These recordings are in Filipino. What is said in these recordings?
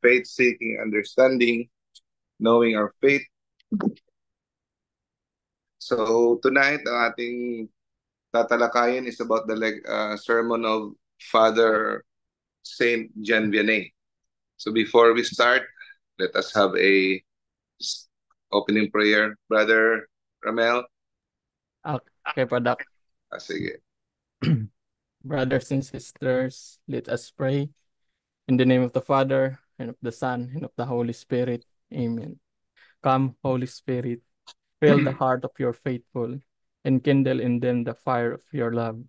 Faith seeking understanding, knowing our faith. So tonight, ang ating tatalakayin is about the sermon of Father Saint Jean Vianney. So before we start, let us have a opening prayer. Brother Ramel. Okay, Padak. Sige. Brothers and sisters, let us pray. In the name of the Father, and of the Son, and of the Holy Spirit. Amen. Come, Holy Spirit, fill the heart of your faithful, and kindle in them the fire of your love.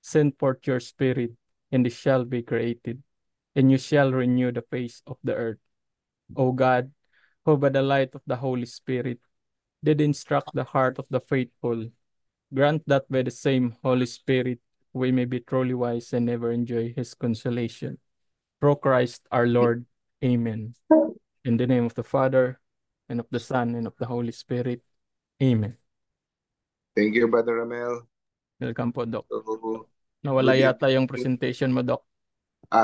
Send forth your Spirit, and it shall be created, and you shall renew the face of the earth. O God, who by the light of the Holy Spirit did instruct the heart of the faithful, grant that by the same Holy Spirit we may be truly wise and ever enjoy his consolation. Through Christ our Lord. Amen. In the name of the Father, and of the Son, and of the Holy Spirit. Amen. Thank you, Brother Ramel. Welcome po, Doc. So, Nawala good yata yung evening. presentation mo, Doc.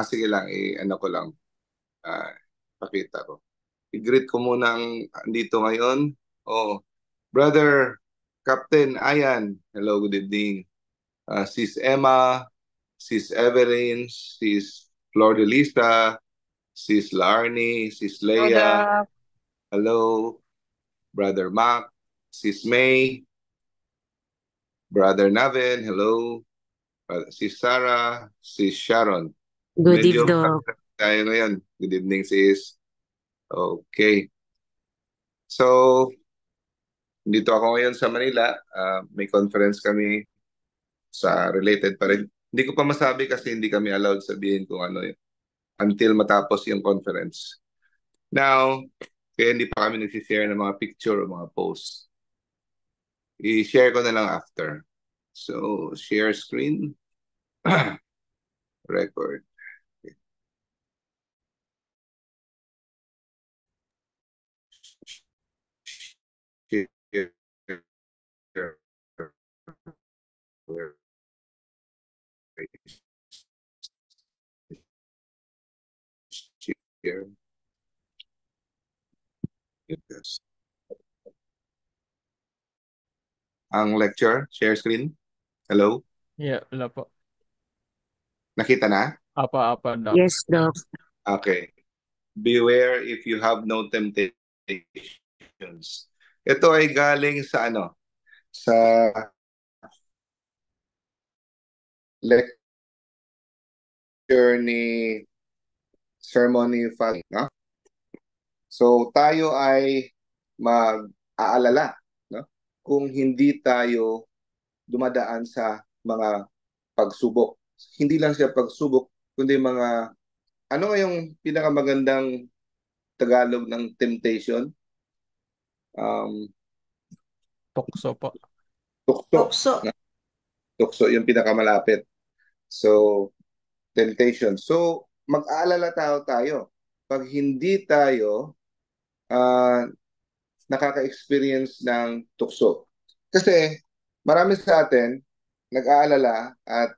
Sige lang, ano ko lang, pakita ko. I-greet ko muna ang andito ngayon. Oh, Brother Captain Ayan. Hello, good evening. Sis Emma, Sis Evelyn, Sis Flor de Lisa, Sis Larnie, Sis Leia. Hello, Brother Mac, Sis May, Brother Naven. Hello, Sis Sarah, Sis Sharon. Good Medyo evening. tayo ngayon. Good evening, sis. Okay. So, dito ako ngayon sa Manila. May conference kami sa related pa rin. Hindi ko pa masabi kasi hindi kami allowed sabihin kung ano yun until matapos yung conference. Now, kaya hindi pa kami nagsishare ng mga picture o mga posts. I-share ko na lang after. So, share screen. Record. Share. Share. Yes. Ang lecture, share screen. Hello? Yeah, wala po. Nakita na? Apa, Doc. Yes, Doc. Okay. Beware if you have no temptations. Ito ay galing sa ano? Sa lecture ni sermon ni Father, no? So tayo ay mag-aalala, no? Kung hindi tayo dumadaan sa mga pagsubok. Hindi lang siya pagsubok, kundi mga ano nga yung pinakamagandang Tagalog ng temptation? Tukso po. Tukso. No? Tukso yung pinakamalapit. So, temptation. So, mag-aalala tayo. Pag hindi tayo nakaka-experience ng tukso. Kasi marami sa atin nag-aalala at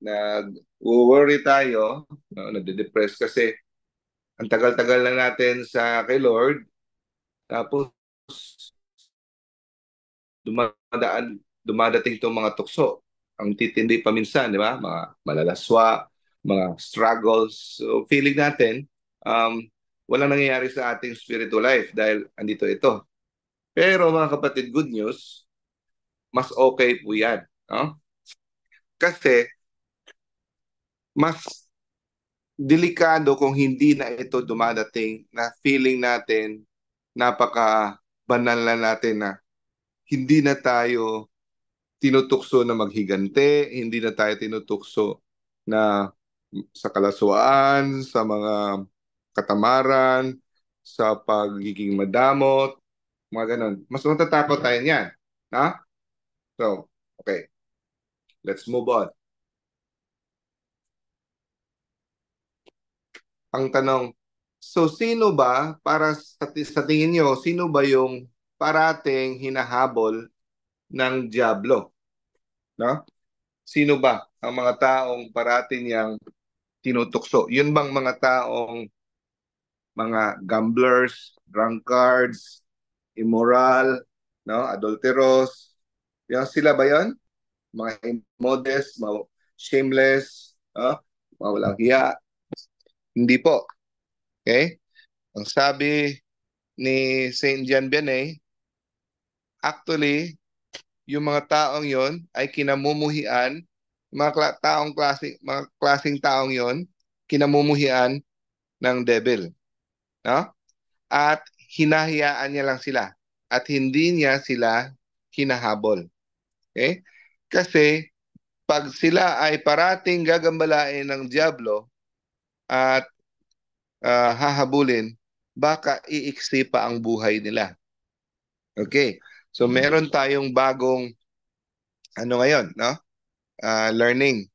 nag-worry tayo, no? Nade-depress kasi ang tagal-tagal na natin sa kay Lord, tapos dumadating itong mga tukso. Ang titindi pa minsan, di ba? Mga malalaswa, mga struggles. So feeling natin, um, walang nangyayari sa ating spiritual life dahil andito ito. Pero mga kapatid, good news, mas okay po yan. No? Kasi mas delikado kung hindi na ito dumadating na feeling natin napaka-banal na natin na hindi na tayo tinutukso na maghigante, hindi na tayo tinutukso na sa kalaswaan, sa mga katamaran, sa pagiging madamot, mga ganun. Mas matatakot tayo niyan. Ha? So, okay. Let's move on. Ang tanong, so sino ba, para sa tingin nyo, sino ba yung parating hinahabol ng Diablo? No? Sino ba ang mga taong parating niyang tinutukso? Yun bang mga taong mga gamblers, drunkards, immoral, no, adulteros. Yan sila ba 'yon? Mga immodest, mga shameless, no? Mga walang hiya. Hindi po. Okay? Ang sabi ni Saint John Vianney, actually, yung mga taong yon ay kinamumuhian, mga klaseng taong yon, kinamumuhian ng devil. No? At hinahayaan niya lang sila. At hindi niya sila hinahabol. Okay? Kasi pag sila ay parating gagambalain ng Diablo at hahabulin, baka iiksi pa ang buhay nila. Okay. So meron tayong bagong ngayon, no? Learning.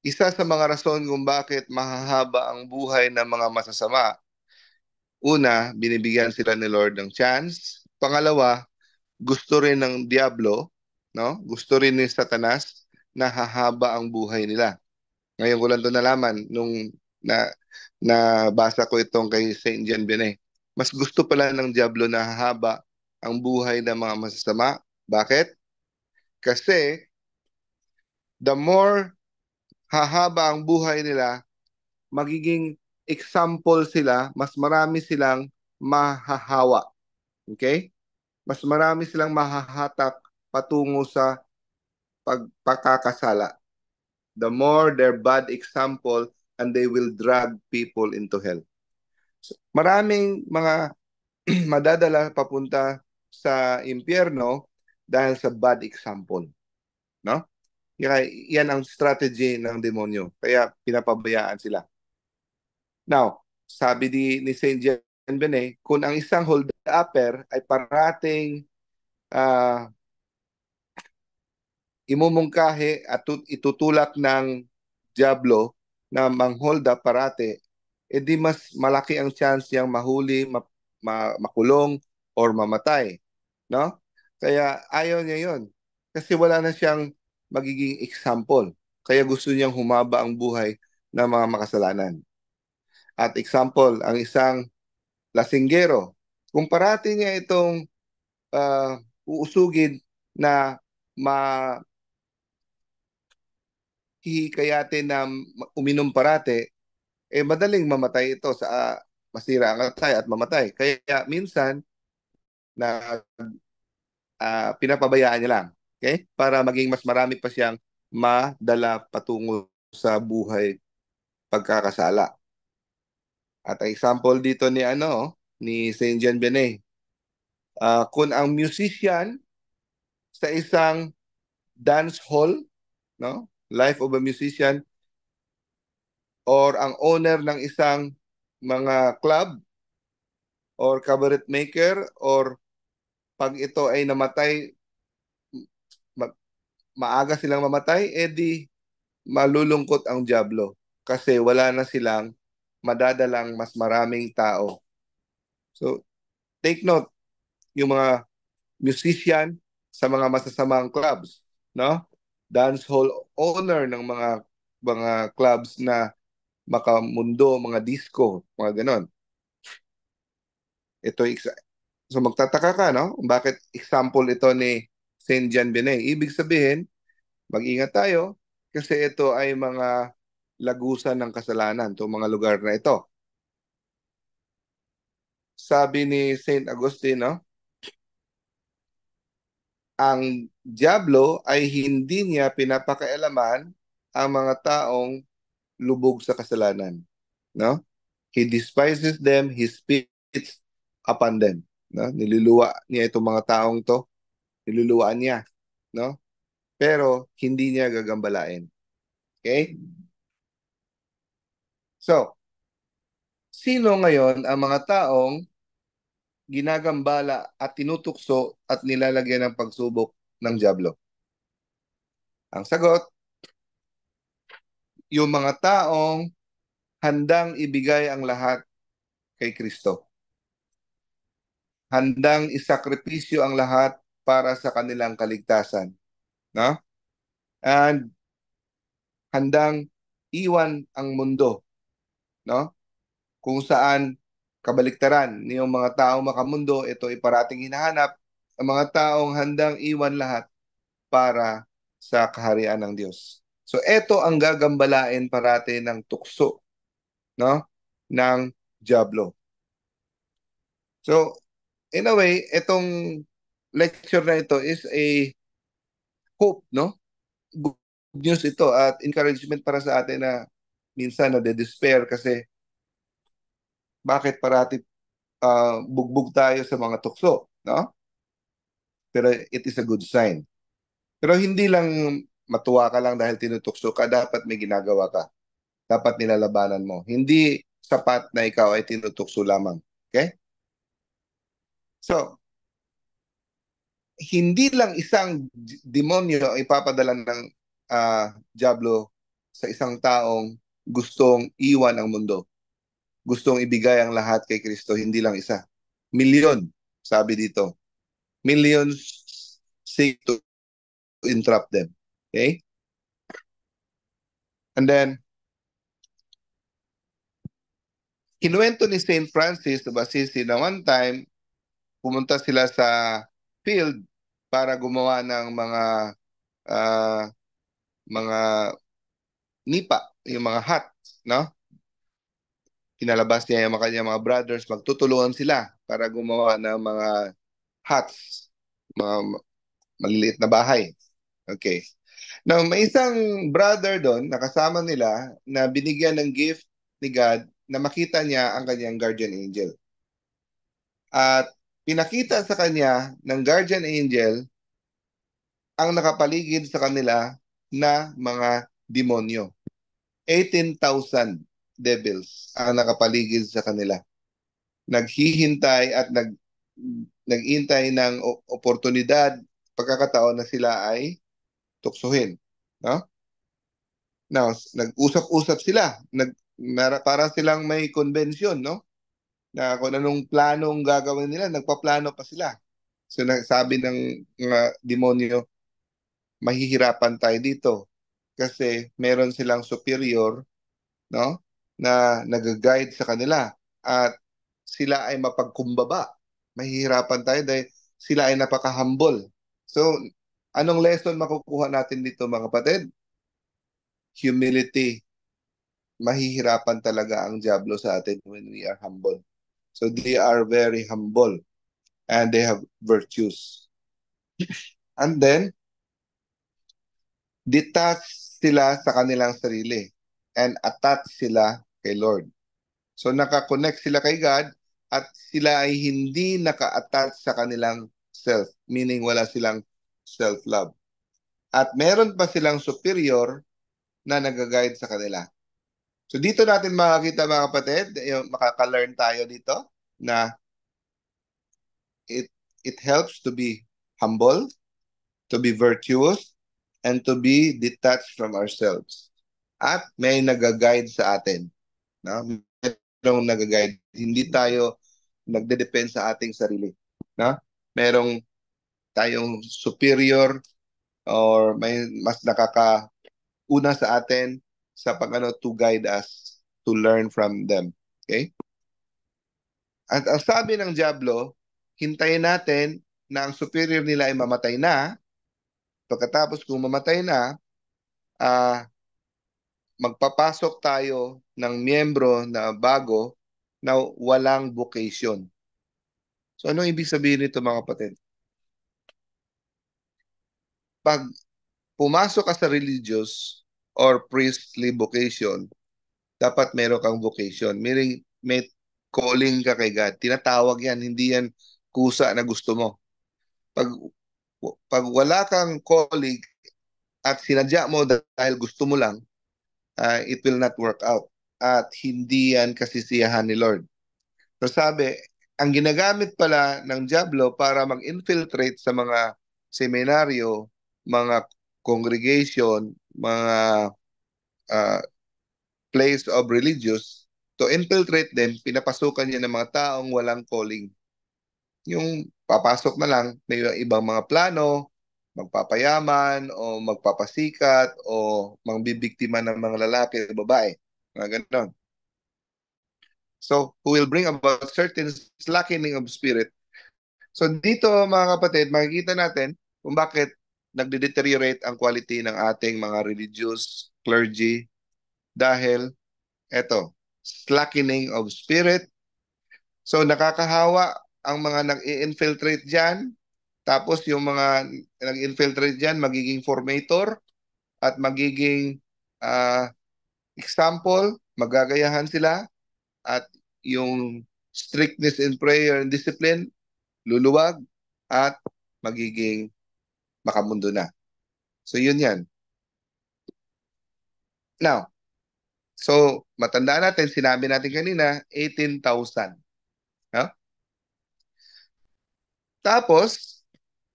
Isa sa mga rason kung bakit mahahaba ang buhay ng mga masasama. Una, binibigyan sila ni Lord ng chance. Pangalawa, gusto rin ng Diablo, no? Gusto rin ni Satanas na hahaba ang buhay nila. Ngayon ko lang ito nalaman nung na nabasa ko itong kay Saint John Vianney. Mas gusto pala ng Diablo na hahaba ang buhay ng mga masasama. Bakit? Kasi the more hahaba ang buhay nila, magiging example sila, mas marami silang mahahawa. Okay? Mas marami silang mahahatak patungo sa pagpakakasala. The more their bad example and they will drag people into hell. So, maraming mga madadala papunta sa impyerno dahil sa bad example. No? Yan ang strategy ng demonyo. Kaya pinapabayaan sila. Now, sabi ni Saint John Benet, kung ang isang hold-upper ay parating uh, imumungkahi at itutulak ng Diablo na mang-hold up parate, edi mas malaki ang chance niyang mahuli, makulong, or mamatay. No? Kaya ayaw niya yon. Kasi wala na siyang magiging example. Kaya gusto niyang humaba ang buhay ng mga makasalanan. At example, ang isang lasinggero, kung parati niya itong uusugin na hihikayatin na uminom parate, madaling mamatay ito sa masira ang atay at mamatay. Kaya minsan na pinapabayaan niya lang. Okay? Para maging mas marami pa siyang madala patungo sa buhay pagkakasala. At ang example dito ni Saint John Benet, kung ang musician sa isang dance hall, no? Life of a musician, or ang owner ng isang mga club or cabaret maker, or pag ito ay namatay, ma- maaga silang mamatay, edi malulungkot ang Diablo kasi wala na silang madadalang mas maraming tao. So, take note, yung mga musician sa mga masasamang clubs, no? Dance hall owner ng mga clubs na makamundo, mga disco, mga ganon. So magtataka ka, no? Bakit example ito ni Saint John Benet? Ibig sabihin, mag-ingat tayo kasi ito ay mga lagusan ng kasalanan, itong mga lugar na ito. Sabi ni Saint Augustine, no? Ang Diablo ay hindi niya pinapakailaman ang mga taong lubog sa kasalanan, no? He despises them, he spits upon them, no? Niluluwa niya itong mga taong to, niluluwaan niya, no? Pero hindi niya gagambalain. Okay? So, sino ngayon ang mga taong ginagambala at tinutukso at nilalagyan ng pagsubok ng Diablo? Ang sagot, yung mga taong handang ibigay ang lahat kay Kristo. Handang isakripisyo ang lahat para sa kanilang kaligtasan. No? And handang iwan ang mundo, no? Kung saan Kabaliktaran, yung mga taong makamundo, ito ay parating hinahanap, ang mga taong handang iwan lahat para sa kaharian ng Diyos. So ito ang gagambalain parati ng tukso, no? Ng Diablo. So in a way, itong lecture na ito is a hope, no? Good news ito at encouragement para sa atin na minsan nade-despair kasi bakit parati bugbog tayo sa mga tukso, no? Pero it is a good sign. Pero hindi lang matuwa ka lang dahil tinutukso ka, dapat may ginagawa ka. Dapat nilalabanan mo. Hindi sapat na ikaw ay tinutukso lamang. Okay? So, hindi lang isang demonyo ay ipapadala ng Diablo sa isang taong gustong iwan ang mundo. Gustong ibigay ang lahat kay Kristo, hindi lang isa. Milyon, sabi dito. Millions seek to entrap them. Okay? And then, kinuwento ni Saint Francis of Assisi na one time, pumunta sila sa field para gumawa ng ah, mga nipa, yung mga hat, no? Kinalabas niya yung mga kanyang mga brothers, magtutulungan sila para gumawa ng mga huts, mga maliliit na bahay. Okay. Now, may isang brother doon, nakasama nila, na binigyan ng gift ni God na makita niya ang kanyang guardian angel. At pinakita sa kanya ng guardian angel ang nakapaligid sa kanila na mga demonyo. 18,000 devils ang nakapaligid sa kanila. Naghihintay at nagintay ng oportunidad, pagkakataon na sila ay tuksohin. No? Now, nag-usap-usap sila. Para silang may convention, no? Na kung anong planong gagawin nila, nagpaplano pa sila. So, nagsabi ng mga demonyo, mahihirapan tayo dito kasi meron silang superior, no, na nag-guide sa kanila at sila ay mapagkumbaba. Mahihirapan tayo dahil sila ay napaka-humble. So, anong lesson makukuha natin dito mga kapatid? Humility. Mahihirapan talaga ang Diablo sa atin when we are humble. So they are very humble and they have virtues. And then, detach sila sa kanilang sarili and attach sila kay Lord. So nakakonect sila kay God at sila ay hindi naka-attach sa kanilang self, meaning wala silang self-love. At meron pa silang superior na nag-guide sa kanila. So dito natin makakita mga kapatid, yung makaka-learn tayo dito na it it helps to be humble, to be virtuous, and to be detached from ourselves. At may nag-guide sa atin. No? Merong nag-guide. Hindi tayo nagde-depend sa ating sarili. No? Merong tayong superior or may mas nakakauna sa atin sa pag to guide us to learn from them. Okay? At ang sabi ng Diablo, hintayin natin na ang superior nila ay mamatay na. Pagkatapos kung mamatay na, ah, magpapasok tayo ng miyembro na bago na walang vocation. So ano ibig sabihin nito mga kapatid? Pag pumasok ka sa religious or priestly vocation, dapat meron kang vocation. May calling ka kay God. Tinatawag yan, hindi yan kusa na gusto mo. Pag, pag wala kang calling at sinadya mo dahil gusto mo lang, it will not work out. At hindi yan kasisiyahan ni Lord. So sabi, ang ginagamit pala ng Diablo para mag-infiltrate sa mga seminaryo, mga congregation, mga uh, place of religious, to infiltrate them, pinapasukan niya ng mga taong walang calling. Yung papasok na lang, may ibang mga plano, magpapayaman o magpapasikat o mangbibiktima ng mga lalaki o babae. Mga ganon. So, who will bring about certain slackening of spirit. So dito mga kapatid, makikita natin kung bakit nagde-deteriorate ang quality ng ating mga religious clergy dahil eto, slackening of spirit. So nakakahawa ang mga nag-infiltrate dyan. Tapos yung mga nag-infiltrate dyan, magiging formator at magiging ah, example, magagayahan sila at yung strictness in prayer and discipline, luluwag at magiging makamundo na. So yun yan. Now, so matandaan natin, sinabi natin kanina, 18,000. No? Tapos,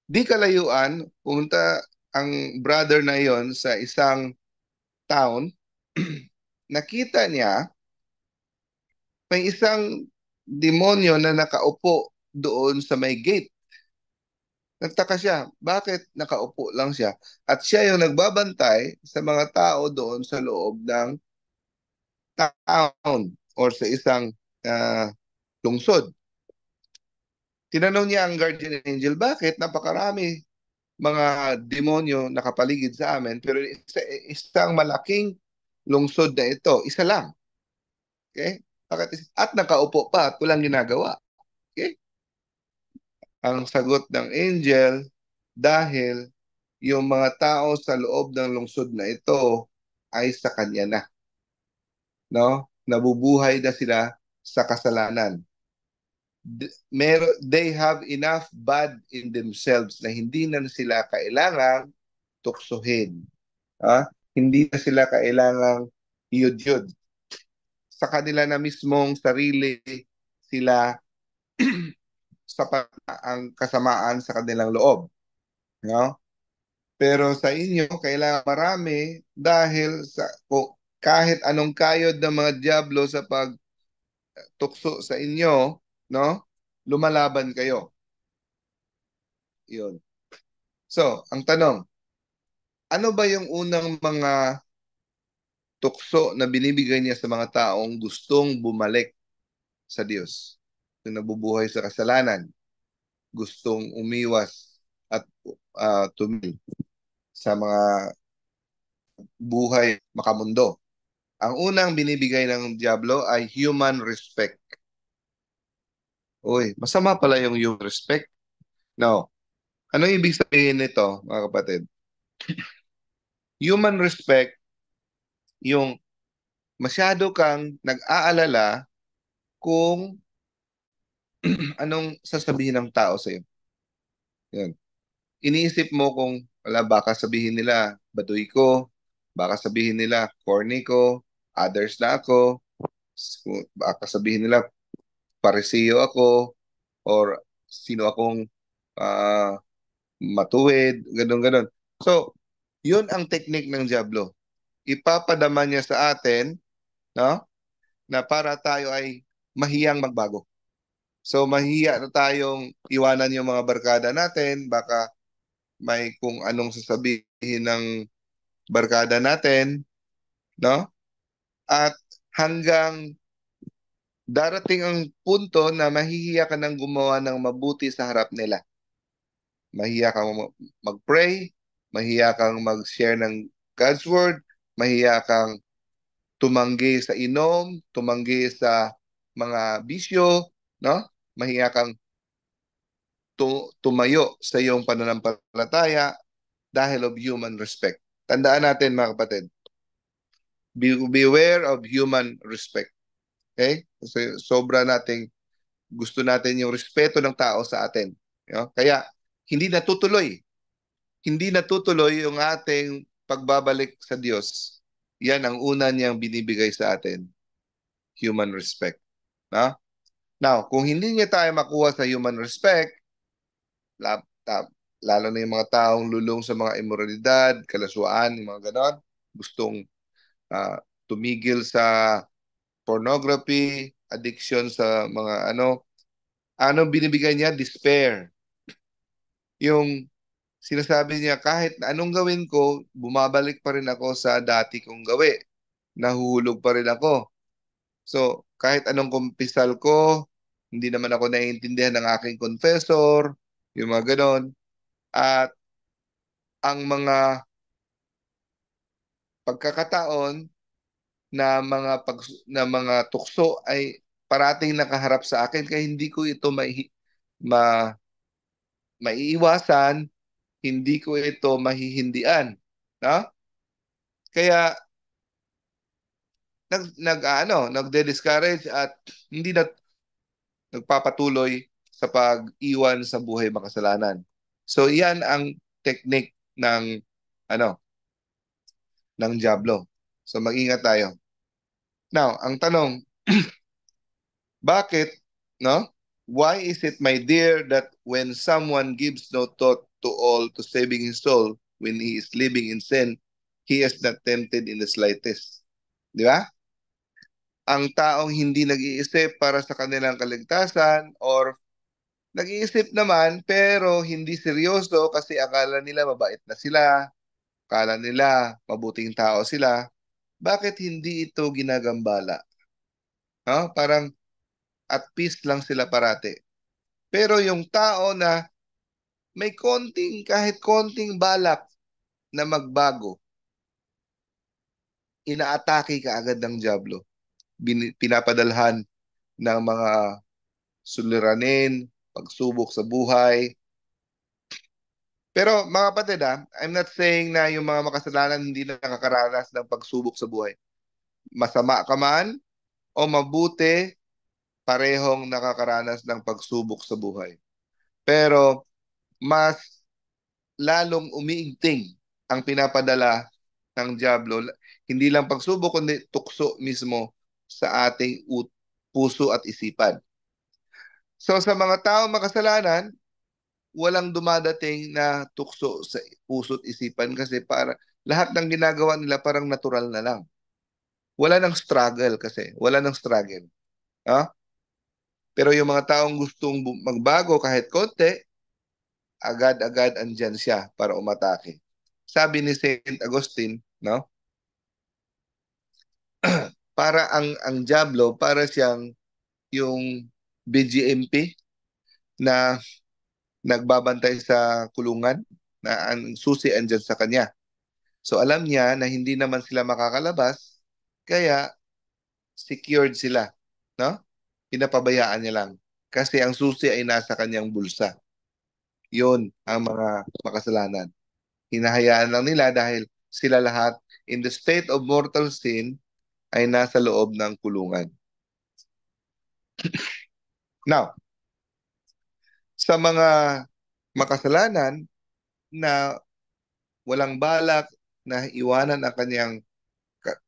di kalayuan, pumunta ang brother na yon sa isang town, nakita niya may isang demonyo na nakaupo doon sa may gate. Nagtaka siya, bakit nakaupo lang siya? At siya yung nagbabantay sa mga tao doon sa loob ng town or sa isang ah, lungsod. Tinanong niya ang guardian angel, bakit napakarami mga demonyo nakapaligid sa amin, pero isang malaking lungsod na ito, isa lang. Okay? At nakaupo pa at walang ginagawa. Okay? Ang sagot ng angel, dahil yung mga tao sa loob ng lungsod na ito ay sa kanya na. No? Nabubuhay na sila sa kasalanan. They have enough bad in themselves na hindi na sila kailangang tuksohin. Hindi na sila kailangang iyud-yud. Sa kanila na mismong sarili sila sapat ang kasamaan sa kanilang loob. No? Pero sa inyo, kailangan marami dahil kahit anong kayod ng mga diablo sa pagtukso sa inyo, no? Lumalaban kayo. Yun. So, ang tanong, ano ba yung unang mga tukso na binibigay niya sa mga taong gustong bumalik sa Diyos? Yung nabubuhay sa kasalanan, gustong umiwas at tumil sa mga buhay makamundo. Ang unang binibigay ng Diablo ay human respect. Uy, masama pala yung human respect. No. Ano ibig sabihin nito, mga kapatid? Human respect, yung masyado kang nag-aalala kung anong sasabihin ng tao sa iyo. Yan. Iniisip mo kung wala, baka sabihin nila baduy ko, baka sabihin nila corny ko, others na ako, baka sabihin nila parisiyo ako, or sino akong ah, matuwid, ganun-ganun. So, yun ang technique ng Diablo. Ipapadama niya sa atin, no, na para tayo ay mahiyang magbago. So, mahiya na tayong iwanan yung mga barkada natin, baka may kung anong sasabihin ng barkada natin, no? At hanggang darating ang punto na mahihiya ka ng gumawa ng mabuti sa harap nila. Mahiya kang mag-pray, mahiya kang mag-share ng God's Word, mahiya kang tumanggi sa inom, tumanggi sa mga bisyo, no? Mahiya kang tumayo sa iyong pananampalataya dahil of human respect. Tandaan natin mga kapatid, beware of human respect. Okay? Kasi sobra nating gusto natin yung respeto ng tao sa atin. Kaya hindi natutuloy. Hindi natutuloy yung ating pagbabalik sa Diyos. Yan ang una niyang binibigay sa atin, human respect. No? Now, kung hindi niya tayo makuha sa human respect, la- ta- lalo na yung mga taong lulong sa mga immoralidad, kalaswaan, yung mga ganon, gustong tumigil sa pornography, addiction sa mga ano binibigay niya? Despair. Yung sinasabi niya, kahit anong gawin ko, bumabalik pa rin ako sa dati kong gawi. Nahuhulog pa rin ako. So, kahit anong kumpisal ko, hindi naman ako naiintindihan ng aking confessor, yung mga ganon. At ang mga pagkakataon na mga tukso ay parating nakaharap sa akin kaya hindi ko ito ma, maiiwasan, hindi ko ito mahihindian. No? Kaya nagde-discourage at hindi na nagpapatuloy sa pag-iwan sa buhay makasalanan. So iyan ang technique ng ano ng Diablo. So mag-ingat tayo. Now, ang tanong, bakit, no? Why is it, my dear, that when someone gives no thought to all to saving his soul, when he is living in sin, he is not tempted in the slightest? Di ba? Ang taong hindi nag-iisip para sa kanilang kaligtasan or nag-iisip naman pero hindi seryoso kasi akala nila mabait na sila, akala nila mabuting tao sila, bakit hindi ito ginagambala? No? Parang at peace lang sila parati. Pero yung tao na may kahit konting balak na magbago, inaatake ka agad ng Diablo. Pinapadalhan ng mga suliranin, pagsubok sa buhay. Pero mga kapatid, I'm not saying na yung mga makasalanan hindi na nakakaranas ng pagsubok sa buhay. Masama ka man o mabuti, parehong nakakaranas ng pagsubok sa buhay. Pero mas lalong umiigting ang pinapadala ng Diablo. Hindi lang pagsubok, kundi tukso mismo sa ating puso at isipan. So sa mga tao makasalanan, walang dumadating na tukso sa puso at isipan kasi para lahat ng ginagawa nila parang natural na lang. Wala nang struggle kasi. Wala nang struggle. Ha? Pero yung mga taong gustong magbago kahit konti, agad-agad andyan siya para umatake. Sabi ni Saint Augustine, no? Para ang Diablo, para siyang yung BGMP na nagbabantay sa kulungan na ang susi andyan sa kanya. So alam niya na hindi naman sila makakalabas, kaya secured sila, no? Pinapabayaan niya lang. Kasi ang susi ay nasa kanyang bulsa. Yun ang mga makasalanan. Hinahayaan lang nila dahil sila lahat in the state of mortal sin ay nasa loob ng kulungan. Now, sa mga makasalanan na walang balak na iwanan ang kanyang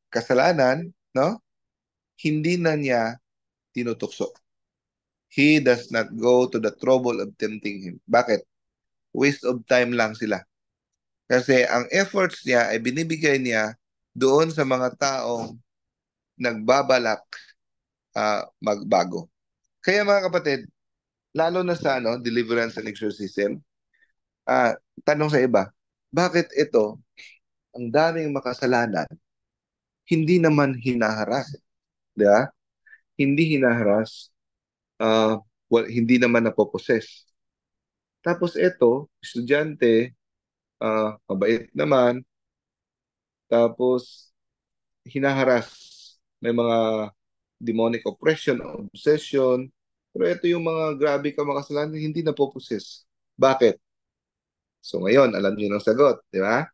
kasalanan, no? Hindi na niya tinutukso. He does not go to the trouble of tempting him. Bakit? Waste of time lang sila. Kasi ang efforts niya ay binibigay niya doon sa mga taong nagbabalak magbago. Kaya mga kapatid, lalo na sa deliverance and exorcism, tanong sa iba, bakit ito, ang daming makasalanan, hindi naman hinaharas? Di ba? Hindi hinaharas, hindi naman napoposes. Tapos ito, estudyante, mabait naman, tapos hinaharas. May mga demonic oppression, obsession. Pero ito yung mga grabe ka makasalanan, hindi napoposes. Bakit? So ngayon, alam niyo ng sagot, di ba?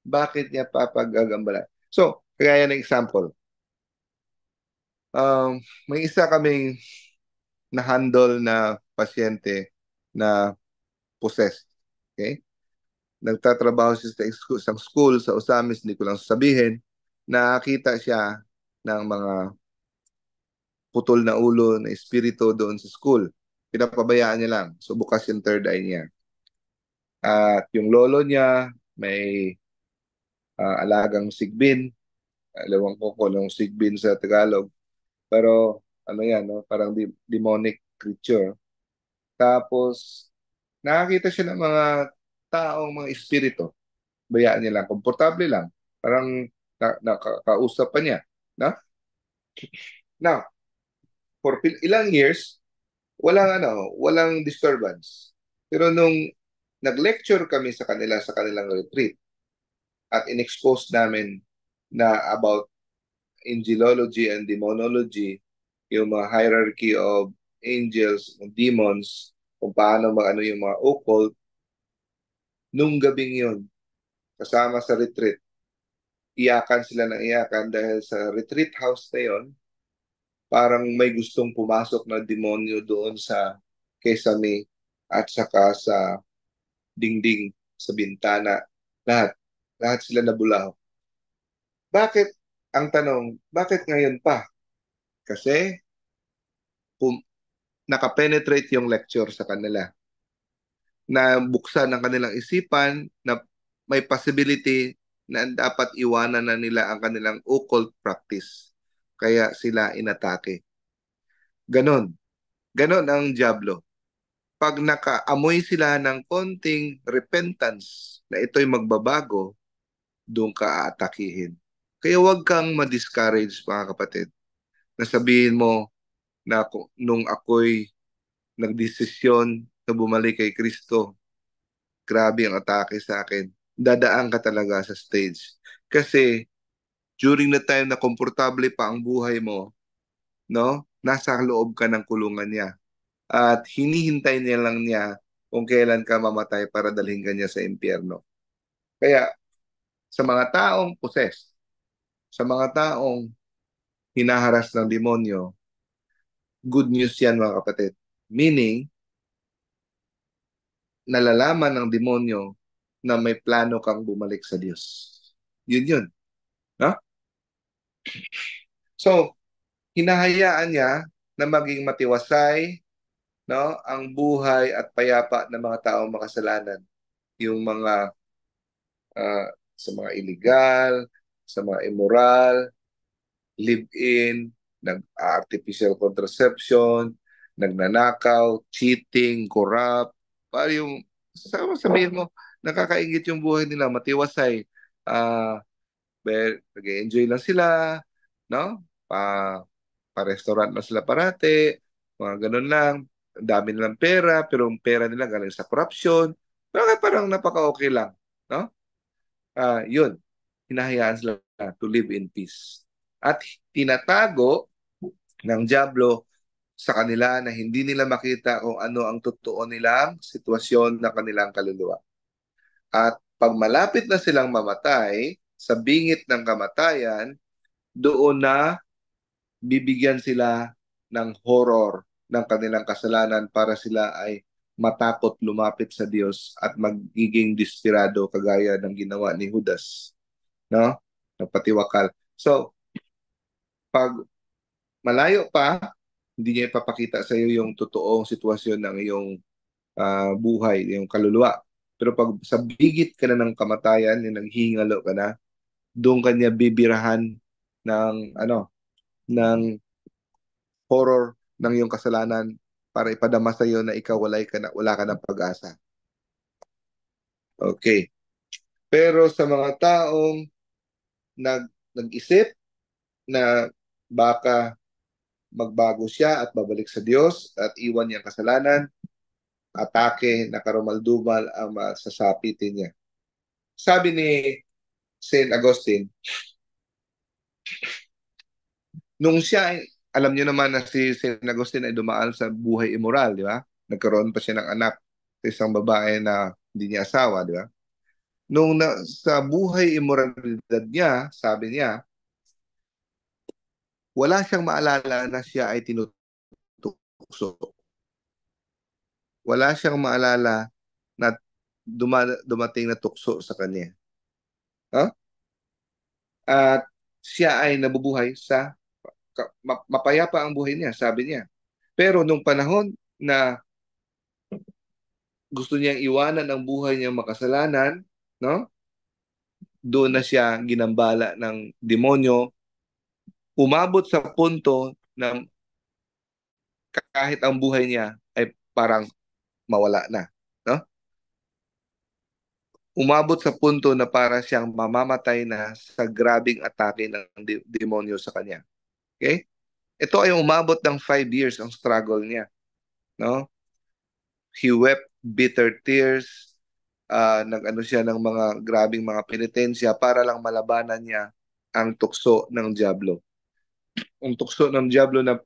Bakit niya papagagambala? So, kagaya ng example, may isa kaming na-handle na pasyente na possessed. Okay? Nagtatrabaho siya sa isang school sa Osamis, hindi ko lang sasabihin, nakita siya ng mga putol na ulo na espiritu doon sa school. Pinapabayaan niya lang. So bukas yung third eye niya. At yung lolo niya may alagang sigbin. Ewan ko kung anong sigbin sa Tagalog. Pero ano yan, no? Parang demonic creature. Tapos nakakita siya ng mga taong, mga espiritu. Bayaan niya lang. Komportable lang. Parang nakakausap pa niya. No? Now, for ilang years, walang disturbance. Pero nung nag-lecture kami sa kanilang retreat at in-expose namin na about angelology and demonology, yung mga hierarchy of angels and demons, kung paano magano yung mga occult, nung gabing yun, kasama sa retreat, iyakan sila ng iyakan dahil sa retreat house na yon, parang may gustong pumasok na demonyo doon sa kesame at saka sa dingding, sa bintana. Lahat. Lahat sila nabulaw. Bakit? Ang tanong, bakit ngayon pa? Kasi kung nakapenetrate yung lecture sa kanila, na buksan ang kanilang isipan na may possibility na dapat iwanan na nila ang kanilang occult practice. Kaya sila inatake. Ganon. Ganon ang Diablo. Pag nakaamoy sila ng konting repentance na ito'y magbabago, doon ka aatakihin. Kaya huwag kang ma-discourage, mga kapatid, na sabihin mo na nung ako'y nagdesisyon na bumalik kay Kristo, grabe ang atake sa akin. Dadaan ka talaga sa stage. Kasi during the time na komportable pa ang buhay mo, no, nasa loob ka ng kulungan niya. At hinihintay niya lang niya kung kailan ka mamatay para dalhin ka niya sa impyerno. Kaya sa mga taong possessed, sa mga taong hinaharas ng demonyo, good news yan, mga kapatid. Meaning, nalalaman ng demonyo na may plano kang bumalik sa Diyos. Yun yun. No? So, hinahayaan niya na maging matiwasay, no, ang buhay at payapa ng mga taong makasalanan. Yung mga sa mga illegal, sa mga immoral, live-in, nag-artificial contraception, nagnanakaw, cheating, corrupt. Para yung, sabihin mo, nakakaingit yung buhay nila, matiwasay. Ah, nag-enjoy lang sila, no? Pa-restaurant lang sila parate, mga ganun lang. Ang dami nilang pera, pero ang pera nila galing sa corruption. Pero parang napaka-okay lang, no? Yun, hinahayaan sila to live in peace. At tinatago ng Diablo sa kanila na hindi nila makita kung ano ang totoo nilang sitwasyon ng kanilang kaluluwa. At pag malapit na silang mamatay, sa bingit ng kamatayan, doon na bibigyan sila ng horror ng kanilang kasalanan para sila ay matakot lumapit sa Diyos at magiging desperado kagaya ng ginawa ni Judas, no? Nagpatiwakal. So, pag malayo pa, hindi niya ipapakita sa iyo yung totoong sitwasyon ng iyong buhay, yung kaluluwa. Pero pag sa bigit ka na ng kamatayan, yung naghihingalo ka na, doon kanya bibirahan ng ng horror ng iyong kasalanan para ipadama sa iyo na ikaw wala ka ng pag-asa. Okay. Pero sa mga taong nag-isip na baka magbago siya at babalik sa Diyos at iwan niyang kasalanan, atake na karumaldumal ang masasapitin niya. Sabi ni Saint Augustine, nung siya, alam niyo naman na si Saint Augustine ay dumaan sa buhay immoral, di ba? Nagkaroon pa siya ng anak sa isang babae na hindi niya asawa, di ba? Sa buhay immoralidad niya, sabi niya, wala siyang maalala na siya ay tinutukso. Wala siyang maalala na dumating na tukso sa kanya. Huh? At siya ay nabubuhay sa mapayapa ang buhay niya, sabi niya. Pero nung panahon na gusto niyang iwanan ang buhay niyang makasalanan, no? Doon na siya ginambala ng demonyo, umabot sa punto na kahit ang buhay niya ay parang mawala na, no? Umabot sa punto na para siyang mamamatay na sa grabing atake ng demonyo sa kanya. Okay? Ito ay umabot ng 5 years ang struggle niya, no? He wept bitter tears, nag-ano siya ng mga grabing mga penitensya para lang malabanan niya ang tukso ng Diablo. Ang tukso ng Diablo na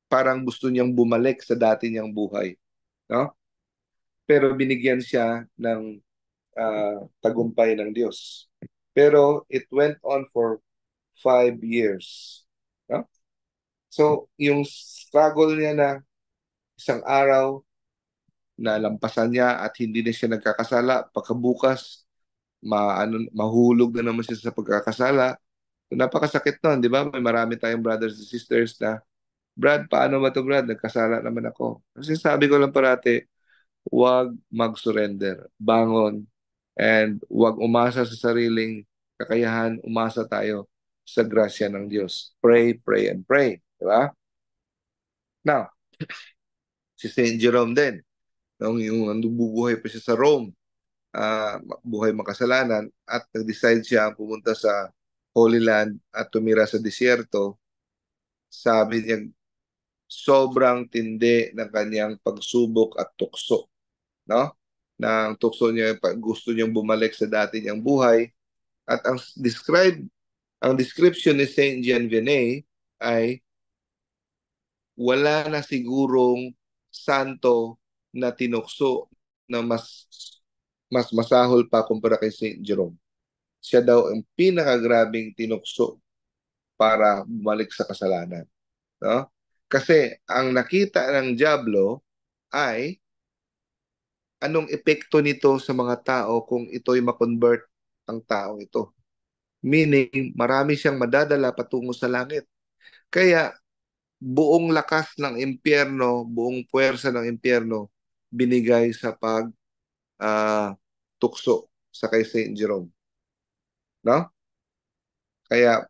parang gusto niyang bumalik sa dati niyang buhay, no? Pero binigyan siya ng tagumpay ng Diyos. Pero it went on for 5 years, no? So, yung struggle niya na isang araw na lampasan niya at hindi na siya nagkakasala, pagkabukas mahulog na naman siya sa pagkakasala. So, napakasakit nun, di ba? May marami tayong brothers and sisters na, Brad, paano ba to, Brad? Nagkasala naman ako. Kasi sabi ko lang parati, huwag mag-surrender. Bangon. And huwag umasa sa sariling kakayahan. Umasa tayo sa grasya ng Diyos. Pray, pray, and pray. Di ba? Now, si Saint Jerome din, nung yung bubuhay pa siya sa Rome, buhay makasalanan, at nag-decide siya pumunta sa Holy Land at tumira sa disyerto, sabi niya, sobrang tindi ng kanyang pagsubok at tukso, no? Nang tukso niya, gusto niyang bumalik sa dati niyang buhay, at ang description ni Saint Jean Vianney ay wala na sigurong santo na tinukso na mas masahol pa kumpara kay Saint Jerome. Siya daw ang pinakagrabing tinukso para bumalik sa kasalanan, no? Kasi ang nakita ng Diablo ay anong epekto nito sa mga tao kung ito'y makonvert ang taong ito. Meaning, marami siyang madadala patungo sa langit. Kaya, buong lakas ng impyerno, buong puwersa ng impyerno, binigay sa tukso sa kay Saint Jerome. No? Kaya,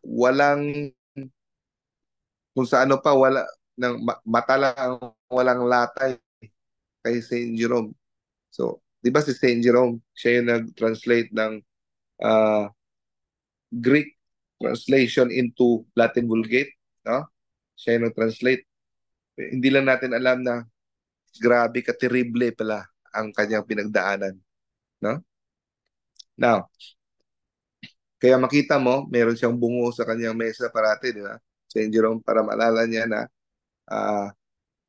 kung sa ano pa, mata lang, walang latay kay Saint Jerome. So, di ba si Saint Jerome, siya yung nag-translate ng uh, Greek translation into Latin Vulgate, no? Siya yung nag-translate. Hindi lang natin alam na grabe ka-terrible pala ang kanyang pinagdaanan, no? Now, kaya makita mo, meron siyang bungo sa kanyang mesa parati, di ba? Saint Jerome, para maalala niya na ah,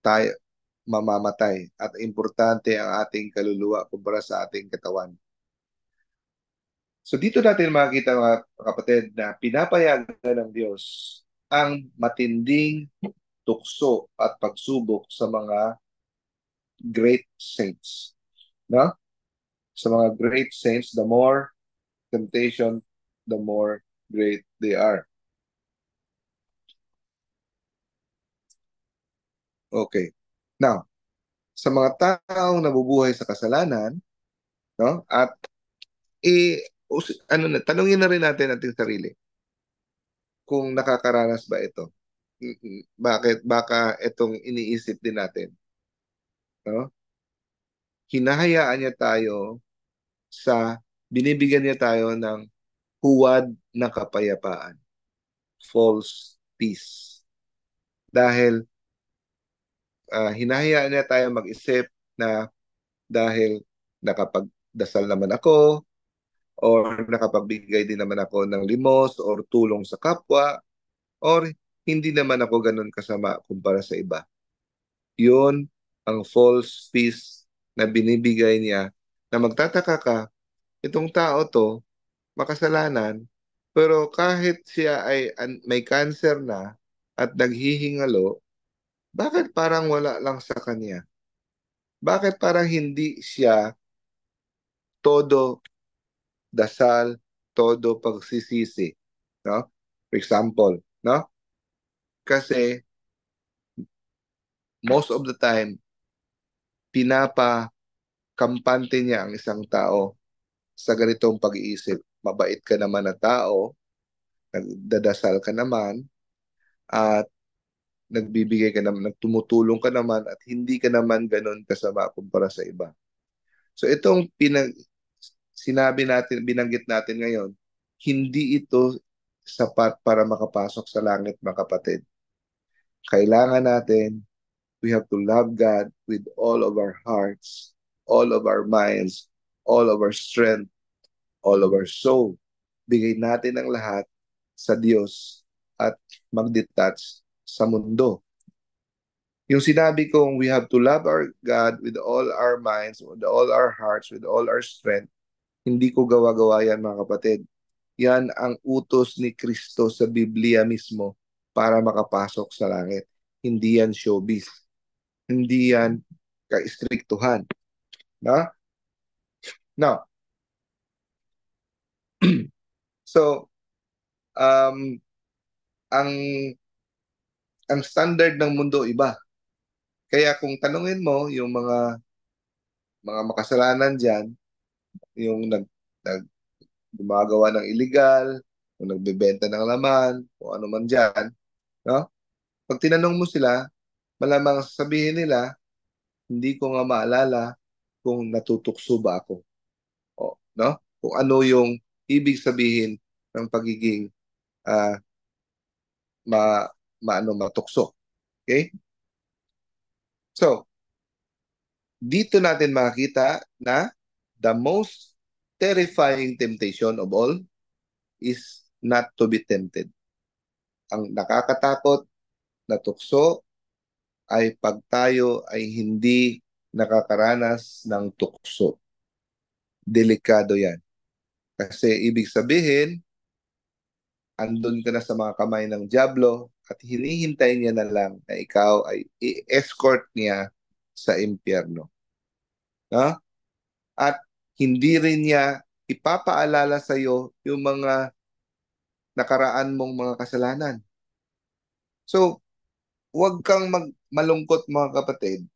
tayo mamamatay at importante ang ating kaluluwa kumpara sa ating katawan. So dito natin makikita mga kapatid na pinapayagan ng Diyos ang matinding tukso at pagsubok sa mga great saints. No? Sa mga great saints, the more temptation, the more great they are. Okay. Now, sa mga taong nabubuhay sa kasalanan, no? At tanungin na rin natin ating sarili kung nakakaranas ba ito. Bakit baka itong iniisip din natin, no? Hinahayaan niya tayo binibigyan niya tayo ng huwad na kapayapaan, false peace. Dahil hinahayaan niya tayo mag-isip na dahil nakapagdasal naman ako or nakapagbigay din naman ako ng limos or tulong sa kapwa or hindi naman ako ganun kasama kumpara sa iba. Yun ang false peace na binibigay niya na magtataka ka, itong tao to, makasalanan, pero kahit siya ay may cancer na at naghihingalo, bakit parang wala lang sa kanya? Bakit parang hindi siya todo dasal, todo pagsisisi, no? For example, no? Kasi most of the time pinapakampante niya ang isang tao sa ganitong pag-iisip. Mabait ka naman na tao, nagdadasal ka naman, at nagbibigay ka naman, nagtumutulong ka naman, at hindi ka naman ganun kasama kumpara sa iba. So itong sinabi natin, binanggit natin ngayon, hindi ito sapat para makapasok sa langit, mga kapatid. Kailangan natin, we have to love God with all of our hearts, all of our minds, all of our strength, all of our soul. Bigay natin ang lahat sa Diyos at mag-detach sa mundo. Yung sinabi kong we have to love our God with all our minds, with all our hearts, with all our strength, hindi ko gawa-gawa yan mga kapatid. Yan ang utos ni Kristo sa Biblia mismo para makapasok sa langit. Hindi yan showbiz. Hindi yan ka-istriktuhan. Na? Now, so, um, ang ang standard ng mundo iba. Kaya kung tanungin mo yung mga makasalanan diyan, yung nag gumagawa ng illegal, yung nagbebenta ng laman, o ano man diyan, no? Pag tinanong mo sila, malamang sasabihin nila, hindi ko nga maalala kung natutukso ba ako. O, no? Kung ano yung ibig sabihin ng pagiging ah, ma, matukso. Okay? So, dito natin makikita na the most terrifying temptation of all is not to be tempted. Ang nakakatakot na tukso ay pag tayo ay hindi nakakaranas ng tukso. Delikado yan. Kasi ibig sabihin, andun ka na sa mga kamay ng Diablo at hinihintay niya na lang na ikaw ay i-escort niya sa impyerno. No? At hindi rin niya ipapaalala sa iyo yung mga nakaraan mong mga kasalanan. So, huwag kang malungkot mga kapatid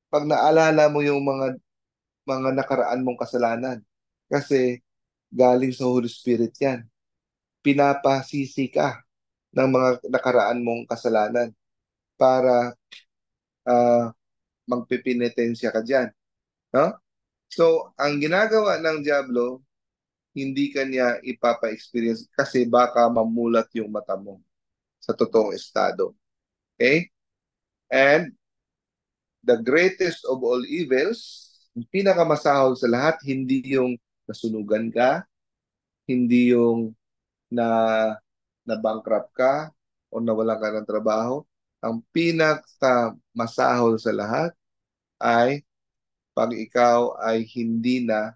pag naalala mo yung mga nakaraan mong kasalanan. Kasi galing sa Holy Spirit yan. Pinapasisi ka ng mga nakaraan mong kasalanan para uh, magpipinitensya ka dyan. No? So, ang ginagawa ng Diablo, hindi kanya ipapa-experience kasi baka mamulat yung mata mo sa totoong estado. Okay? And the greatest of all evils, yung pinakamasahol sa lahat, hindi yung nasunugan ka, hindi yung na na-bankrupt ka o nawalan ka ng trabaho. Ang pinakamasahol sa lahat ay pag ikaw ay hindi na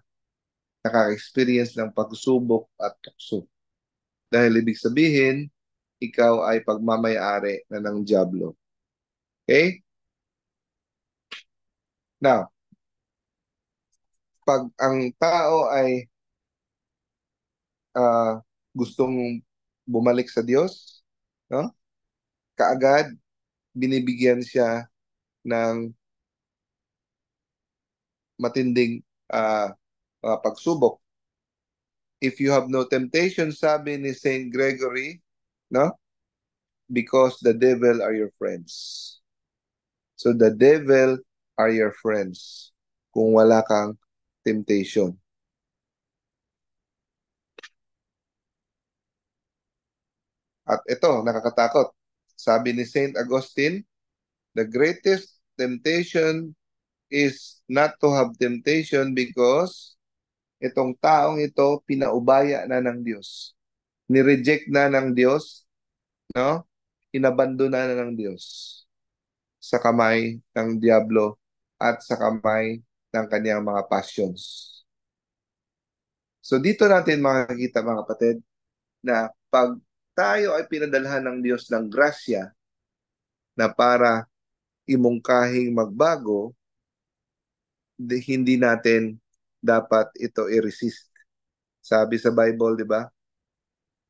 nakaka-experience ng pagsubok at tukso. Dahil ibig sabihin, ikaw ay pagmamayari na ng Diablo. Okay? Now, pag ang tao ay gustong bumalik sa Diyos, no? Kaagad binibigyan siya ng matinding pagsubok. If you have no temptation, sabi ni Saint Gregory, no? Because the devil are your friends. So the devil are your friends kung wala kang temptation. At ito, nakakatakot. Sabi ni Saint Augustine, the greatest temptation is not to have temptation because itong taong ito pinaubaya na ng Diyos. Ni-reject na ng Diyos, no? Inabandona na ng Diyos sa kamay ng Diablo at sa kamay ng kanyang mga passions. So dito natin makikita mga kapatid na pag tayo ay pinadalhan ng Diyos ng grasya na para imungkahing magbago, hindi natin dapat ito i-resist. Sabi sa Bible, di ba?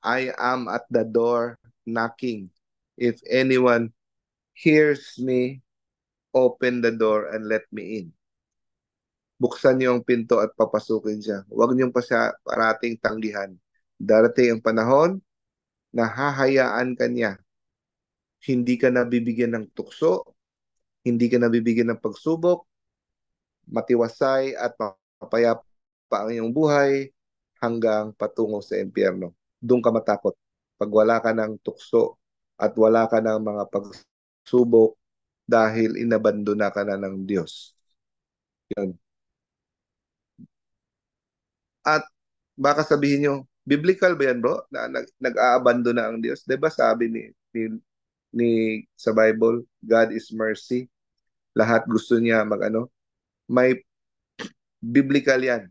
I am at the door knocking. If anyone hears me, open the door and let me in. Buksan niyo ang pinto at papasukin siya. Huwag niyong pa siya parating tanggihan. Darating ang panahon na hahayaan ka niya. Hindi ka nabibigyan ng tukso, hindi ka nabibigyan ng pagsubok, matiwasay at mapayapa ang iyong buhay hanggang patungo sa impyerno. Doon ka matakot pag wala ka ng tukso at wala ka ng mga subok dahil inabandona ka na ng Diyos. Yun. At baka sabihin nyo, biblical ba yan bro? Na nag-aabandona ang Diyos? Diba sabi ni sa Bible, God is mercy. Lahat gusto niya mag-ano. May biblical yan.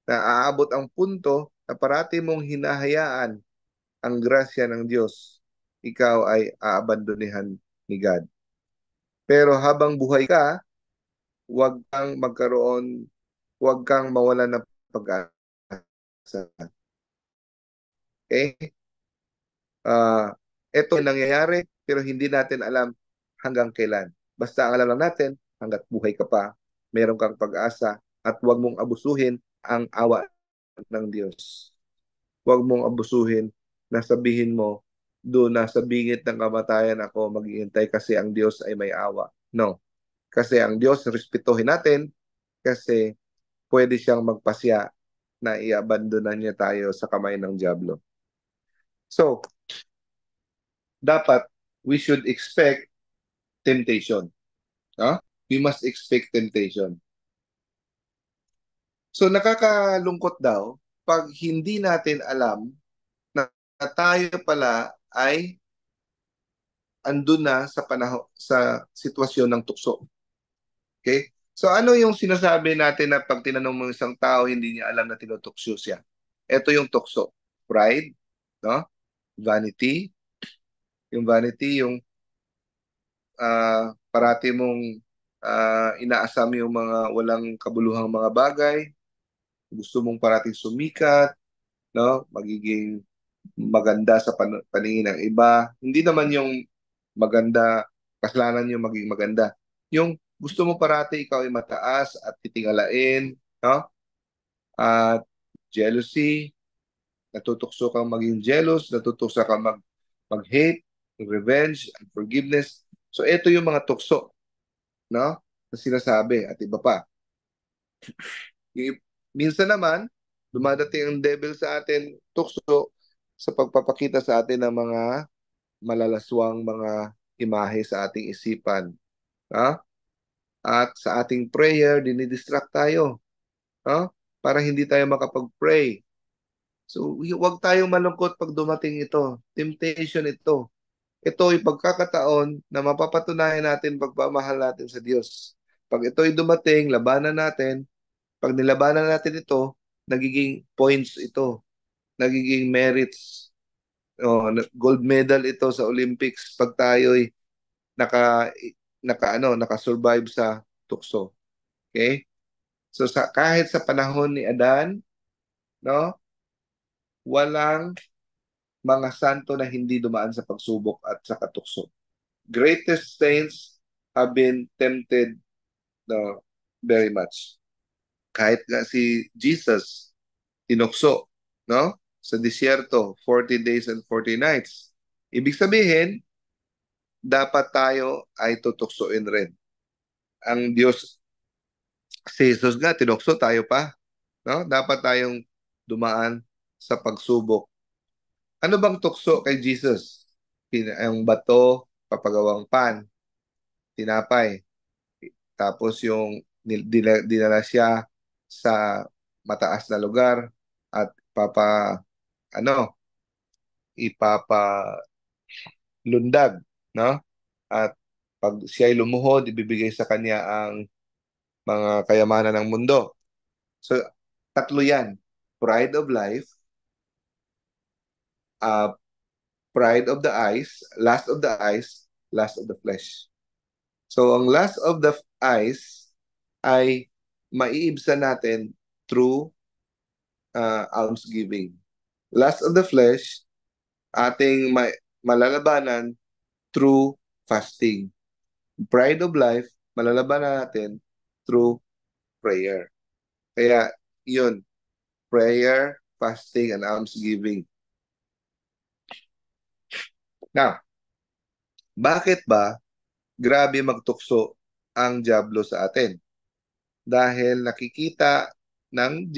Na aabot ang punto na parati mong hinahayaan ang grasya ng Diyos. Ikaw ay aabandonihan ni God. Pero habang buhay ka, huwag kang mawalan ng pag-asa. Okay? Ito yung nangyayari, pero hindi natin alam hanggang kailan. Basta ang alam lang natin, hanggat buhay ka pa, meron kang pag-asa at huwag mong abusuhin ang awa ng Diyos. Huwag mong abusuhin na sabihin mo, doon nasa bingit ng kamatayan ako maghihintay kasi ang Diyos ay may awa. No. Kasi ang Diyos, respetuhin natin kasi pwede siyang magpasya na i-abandonan niya tayo sa kamay ng diablo. So, dapat we should expect temptation. No? We must expect temptation. So, nakakalungkot daw pag hindi natin alam na tayo pala ay andun na sa panahon sa sitwasyon ng tukso. Okay? So ano yung sinasabi natin na pag tinanong mo isang tao hindi niya alam na tinutukso siya? Ito yung tukso. Pride, no? Vanity, yung parati mong inaasam yung mga walang kabuluhang mga bagay, gusto mong parating sumikat, no? Magiging maganda sa paningin ng iba. Hindi naman yung maganda, kasalanan yung maging maganda. Yung gusto mo parati ikaw ay mataas at titingalain, no? At jealousy, natutukso kang maging jealous, natutukso kang mag-hate, revenge, and forgiveness. So ito yung mga tukso, no? Na sinasabi at iba pa. Minsan naman, dumadating ang devil sa atin, tukso, sa pagpapakita sa atin ng mga malalaswang mga imahe sa ating isipan. Ha? At sa ating prayer, dinidistract tayo. Ha? Para hindi tayo makapag-pray. So, huwag tayong malungkot pag dumating ito. Temptation ito. Ito ay pagkakataon na mapapatunayan natin pagmamahal natin sa Diyos. Pag ito ay dumating, labanan natin. Pag nilabanan natin ito, nagiging points ito. Nagiging merits. Gold medal ito sa Olympics pag tayo'y naka naka-survive sa tukso. Okay? So kahit sa panahon ni Adan, no, walang mga santo na hindi dumaan sa pagsubok at sa katukso. Greatest saints have been tempted, no, very much. Kahit nga si Jesus tinukso, no, sa disyerto 40 days and 40 nights. Ibig sabihin, dapat tayo ay tutuksoin rin. Ang Diyos, si Jesus nga, tinukso tayo pa. No? Dapat tayong dumaan sa pagsubok. Ano bang tukso kay Jesus? Ang bato, papagawang pan, tinapay. Tapos yung dinala siya sa mataas na lugar at ano, ipapalundag, no? At pag siya ay lumuhod, ibibigay sa kanya ang mga kayamanan ng mundo. So, tatlo yan. Pride of life, uh, pride of the eyes, lust of the flesh. So, ang lust of the eyes ay maiibsan natin through almsgiving. Lust of the flesh, ating malalabanan through fasting. Pride of life, malalabanan natin through prayer. Kaya, yun, prayer, fasting, and almsgiving. Now, bakit ba grabe magtukso ang diablo sa atin? Dahil nakikita ng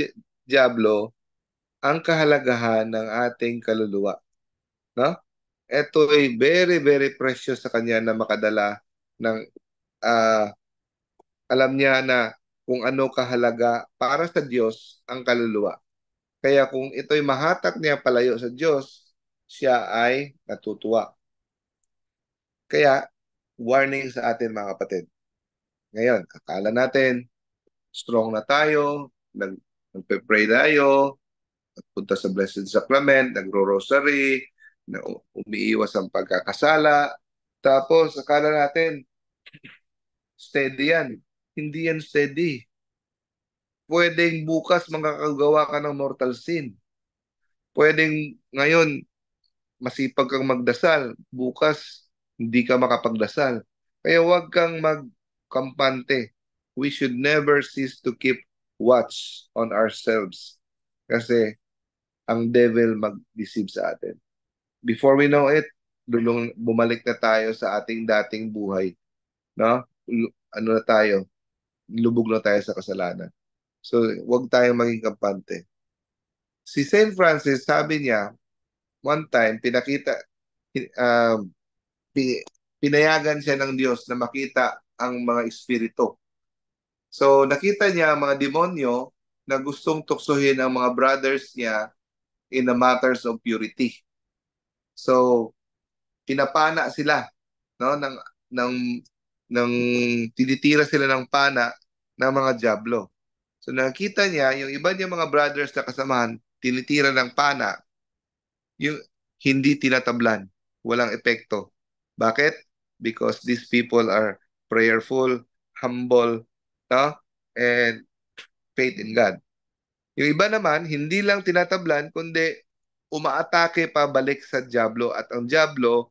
diablo ang kahalagahan ng ating kaluluwa. No? ito ay very, very precious sa kanya na makadala ng ah, alam niya na kung ano kahalaga para sa Diyos ang kaluluwa. Kaya kung ito'y mahatak niya palayo sa Diyos, siya ay natutuwa. Kaya, warning sa atin mga kapatid. Ngayon, akala natin, strong na tayo, nagpe-pray tayo, nagpunta sa Blessed Sacrament, nagro-rosary, na umiiwas ang pagkakasala. Tapos, akala natin, steady yan. Hindi yan steady. Pwedeng bukas makakagawa ka ng mortal sin. Pwedeng ngayon masipag kang magdasal, bukas hindi ka makapagdasal. Kaya huwag kang magkampante. We should never cease to keep watch on ourselves. Kasi ang devil mag-deceive sa atin. Before we know it, bumalik na tayo sa ating dating buhay. No? Ano na tayo? Lubog na tayo sa kasalanan. So, huwag tayong maging kampante. Si Saint Francis, sabi niya, one time, uh, pinayagan siya ng Diyos na makita ang mga espiritu. So, nakita niya ang mga demonyo na gustong tuksohin ang mga brothers niya in the matters of purity. So, pinapana sila, no, ng ng tinitira sila ng pana ng mga diablo. So, nakita niya yung iba niyang mga brothers na kasamahan tinitira ng pana, yung hindi tinatablan, walang epekto. Bakit? Because these people are prayerful, humble, no? And faith in God. Yung iba naman, hindi lang tinatablan, kundi umaatake pa balik sa Diablo at ang Diablo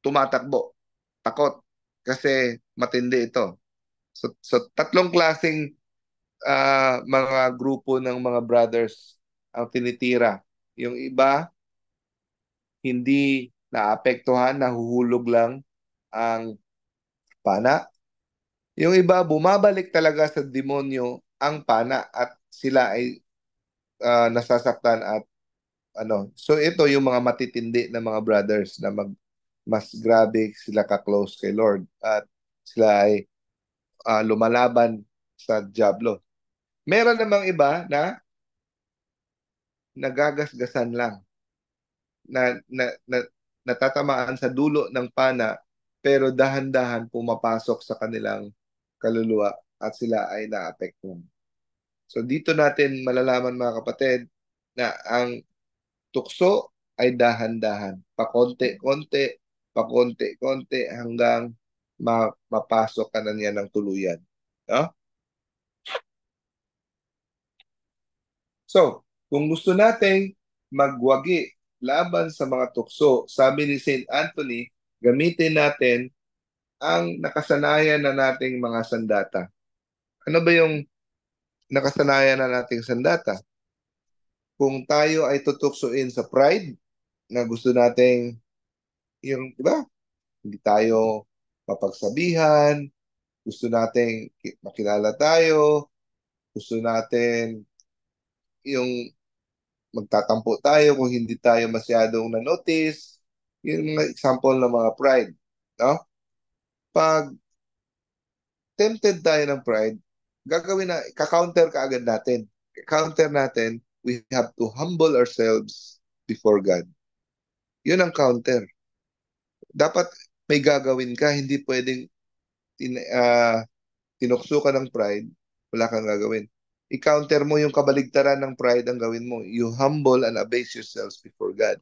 tumatakbo, takot, kasi matindi ito. So tatlong klaseng mga grupo ng mga brothers ang tinitira. Yung iba, hindi naapektuhan, nahuhulog lang ang pana. Yung iba, bumabalik talaga sa demonyo ang pana at sila ay nasasaktan at ano. So ito yung mga matitindi na mga brothers na mas grabe sila ka-close kay Lord at sila ay lumalaban sa Diablo. Meron namang iba na nagagasgasan lang na natatamaan sa dulo ng pana pero dahan-dahan pumapasok sa kanilang kaluluwa at sila ay naapektuhan. So dito natin malalaman mga kapatid na ang tukso ay dahan-dahan, pakonti-konti, pakonti-konti hanggang mapasok ka na niya ng tuluyan. No? So, kung gusto nating magwagi laban sa mga tukso, sabi ni Saint Anthony, gamitin natin ang nakasanayan na nating mga sandata. Ano ba yung nakasanayan na nating sandata? Kung tayo ay tutuksoin sa pride, na gusto nating yung, di ba? Hindi tayo mapagsabihan, gusto nating makilala tayo, gusto natin yung magtatampo tayo kung hindi tayo masyadong na-notice. Yung mga example ng mga pride. No? Pag tempted tayo ng pride, gagawin na, ka-counter ka agad natin. Counter natin, we have to humble ourselves before God. Yun ang counter. Dapat may gagawin ka, hindi pwedeng tinukso ka ng pride, wala kang gagawin. I-counter mo yung kabaligtaran ng pride ang gawin mo. You humble and abase yourselves before God.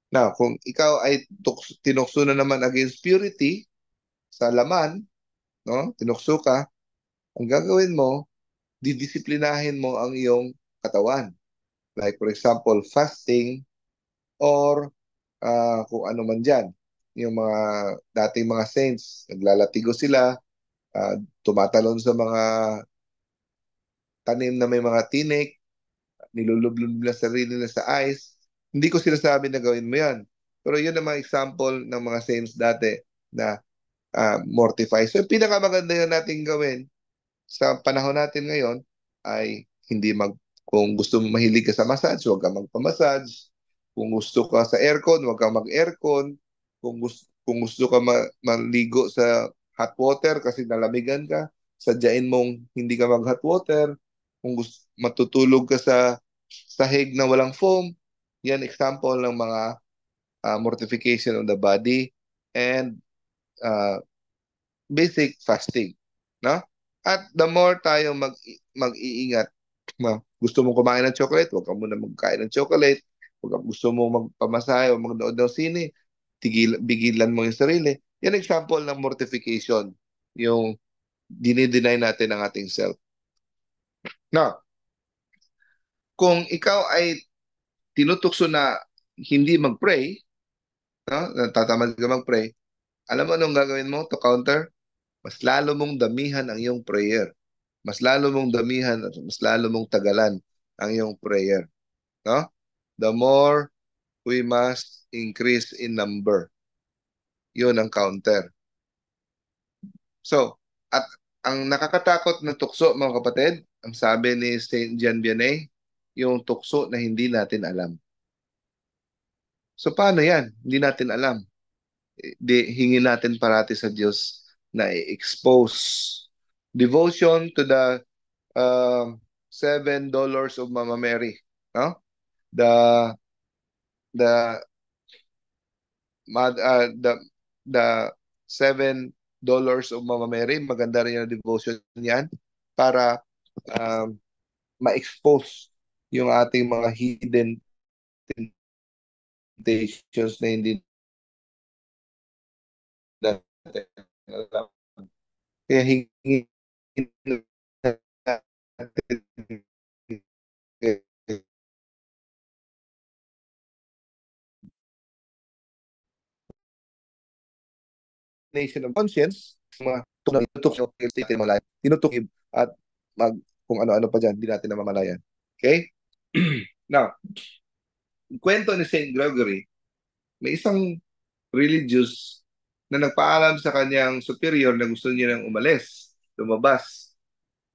Now, kung ikaw ay tinukso na naman against purity sa laman, no? Tinukso ka, ang gagawin mo, didisiplinahin mo ang iyong katawan. Like for example, fasting or kung ano man dyan. Yung mga dating mga saints, naglalatigo sila, tumatalon sa mga tanim na may mga tinik, nilulublog nila sarili nila sa ice. Hindi ko sinasabi na gawin mo yan. Pero yun ang mga example ng mga saints dati na mortify. So, yung pinakamaganda yun natin gawin sa panahon natin ngayon ay hindi kung gusto mo mahilig ka sa massage, huwag ka magpa-massage. Kung gusto ka sa aircon, huwag kang mag-aircon. Kung gusto ka maligo sa hot water kasi nalamigan ka, sadyain mong hindi ka mag-hot water. Kung matutulog ka sa sahig na walang foam, yan example ng mga mortification of the body and uh, basic fasting, no? At the more tayo mag-iingat, gusto mong kumain ng chocolate, huwag ka muna magkain ng chocolate. Gusto mong magpamasahe o magnood ng sine, bigilan mo yung sarili. Yan example ng mortification, yung dinideny natin ang ating self. Now, kung ikaw ay tinutukso na hindi mag-pray, no? Natatamad ka mag-pray, alam mo anong gagawin mo to counter? Mas lalo mong damihan ang iyong prayer. Mas lalo mong damihan at mas lalo mong tagalan ang iyong prayer. No? The more we must increase in number. Yun ang counter. So, at ang nakakatakot na tukso, mga kapatid, ang sabi ni Saint John Vianney, yung tukso na hindi natin alam. So, paano yan? Hindi natin alam. Hingin natin parati sa Diyos na i-expose. Devotion to the $7 of Mama Mary. No? The the the $7 of Mama Mary, maganda rin yung devotion niyan para um, ma-expose yung ating mga hidden temptations na hindi natin alam. Kaya hingin natin nation of conscience, mga tinutok yung malayan, tinutukib at kung ano-ano pa dyan, hindi natin namamalayan. Okay? Now, kwento ni Saint Gregory, may isang religious na nagpaalam sa kanyang superior na gusto niya nang umalis, lumabas.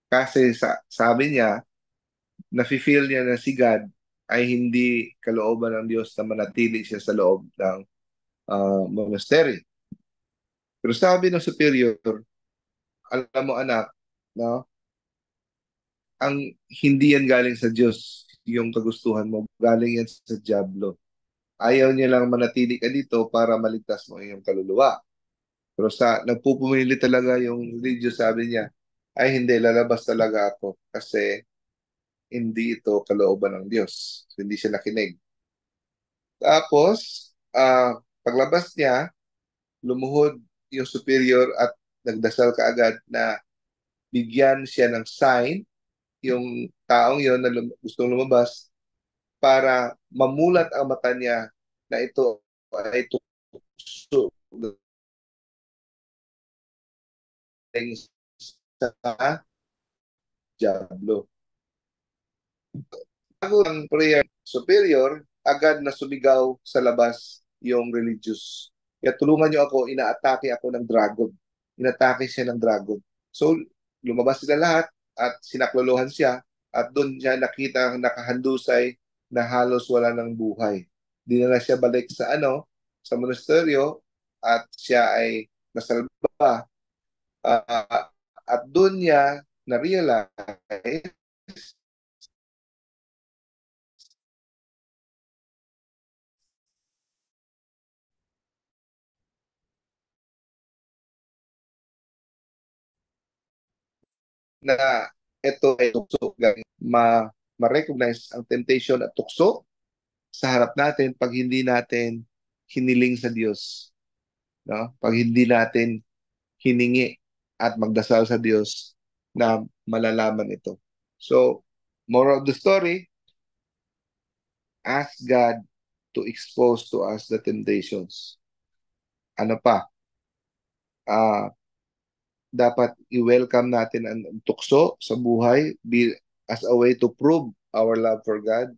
Kasi sabi niya, nafe-feel niya na si God ay hindi kalooban ng Diyos na manatili siya sa loob ng monastery. Pero sabi ng superior, alam mo anak, no? Ang hindi yan galing sa Diyos, yung kagustuhan mo, galing yan sa Diablo. Ayaw niya lang manatili ka dito para maligtas mo yung kaluluwa. Pero nagpupumili talaga yung religious, sabi niya, ay hindi, lalabas talaga ako kasi hindi ito kalooban ng Diyos. So, hindi siya nakinig. Tapos, paglabas niya, lumuhod yung superior at nagdasal kaagad na bigyan siya ng sign yung taong yon na gustong lumabas para mamulat ang mata niya na ito ay tukso galing sa Diablo. Bago ang prayer superior, agad na sumigaw sa labas yung religious. Kaya tulungan niyo ako, inaatake ako ng dragon. Inatake siya ng dragon. So, lumabas sila lahat at sinaklolohan siya at doon niya nakita ang nakahandusay na halos wala ng buhay. Dinala siya balik sa sa monasteryo at siya ay nasalba. At doon niya na-realize na ito ay tukso. Ma-recognize ang temptation at tukso sa harap natin pag hindi natin hiniling sa Diyos. No? Pag hindi natin hiningi at magdasal sa Diyos na malalaman ito. So, moral of the story, ask God to expose to us the temptations. Ano pa? Uh, Dapat i-welcome natin ang tukso sa buhay as a way to prove our love for God.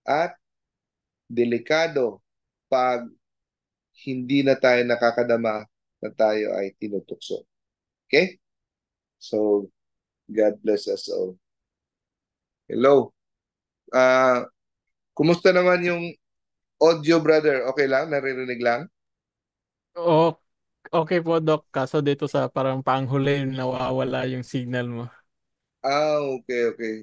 At delikado pag hindi na tayo nakakadama na tayo ay tinutukso. Okay? So, God bless us all. Hello. Kumusta naman yung audio, brother. Okay lang? Naririnig lang? O, okay po, Doc. Kaso dito sa parang panghuli, nawawala yung signal mo. Okay, okay.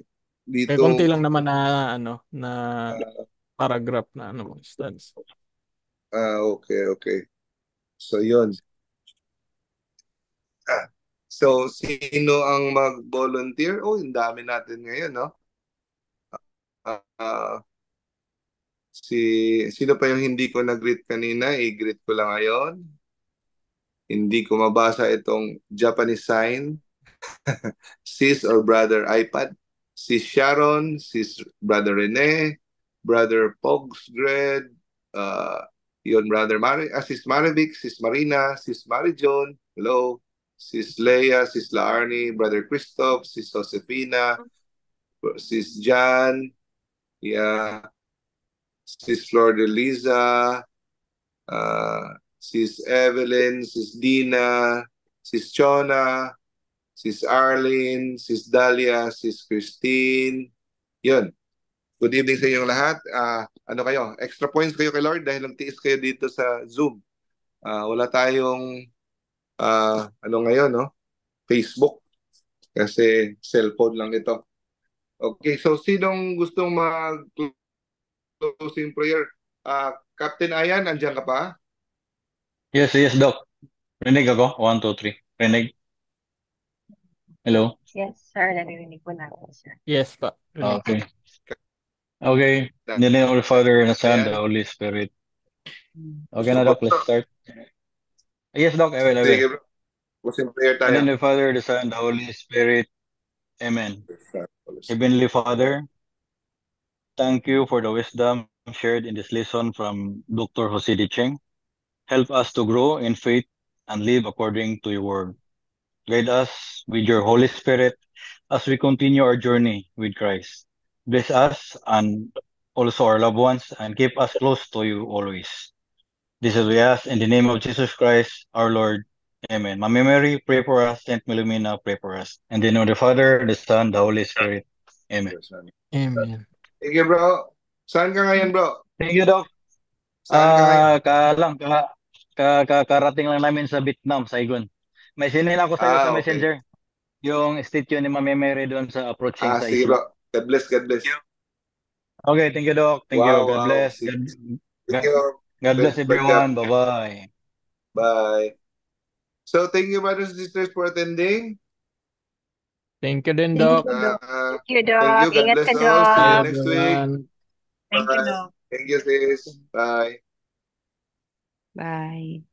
Kaya Dito, konti lang naman na, ano, na ah, paragraph na, ano, instance. okay, okay. So, yun. Ah, so, sino ang mag-volunteer? Oh, yung dami natin ngayon, no? Ah, sino pa yung hindi ko nag-greet kanina? I-greet ko lang ngayon. Hindi ko mabasa itong Japanese sign. Sis or brother iPad. Sis Sharon, sis brother Rene, brother Pogsgred, uh, yun brother sis Marivic, sis Marina, sis Marijon, hello, sis Leia, sis Laarni, brother Christoph, sis Josefina, sis Jan, yeah, sis Flor de Liza, sis Evelyn, sis Dina, sis Chona, sis Arlene, sis Dalia, sis Christine. Yun. Good evening sa inyong lahat. Ano kayo? Extra points kayo kay Lord dahil nagtiis kayo dito sa Zoom. Wala tayong ano ngayon, no? Facebook kasi cellphone lang ito. Okay, so sinong gustong mag-closing prayer? Captain Ayan, andyan ka pa? Yes, yes, Doc. Rinig ako. One, two, three. Rinig. Hello. Yes, sir. Naririnig po natin, sir. Yes pa. Rinig. Okay. Okay. In the name of the Father and the Son and the Ayan. Holy Spirit. Okay Gusto na, ko. Doc. Let's start. Yes, Doc. I will, I will. Sige bro. Closing prayer In the tayo. name of the Father, the Son, and the Holy Spirit. Amen. Heavenly Father, thank you for the wisdom shared in this lesson from Dr. Jose D. Cheng. Help us to grow in faith and live according to your word. Guide us with your Holy Spirit as we continue our journey with Christ. Bless us and also our loved ones and keep us close to you always. This is we ask in the name of Jesus Christ, our Lord. Amen. Mama Mary, pray for us. Saint Philomena, pray for us. In the name of the Father, the Son, the Holy Spirit. Amen. Amen. Sige bro. Saan ka ngayon bro? Thank you, Doc. Saan ka ngayon? Karating lang namin sa Vietnam, Saigon. May sinila ako sa iyo sa Okay. Messenger. Yung statue ni Mama Mary doon sa approaching sa Sige isla. bro. God bless, God bless. Okay, thank you, Doc. Thank you. Wow, God wow. bless. Sige. Thank God, you. God bless everyone. Welcome. Bye-bye. Bye. So, thank you, brothers and sisters, for attending. Thank you din, Thank Doc. you, Doc. Uh, Thank you, thank Doc. you. God Ingat bless ka, all. See Bye, you Doc. next week. everyone. Thank you, Bye. Doc. Thank you, sis. Bye. Bye.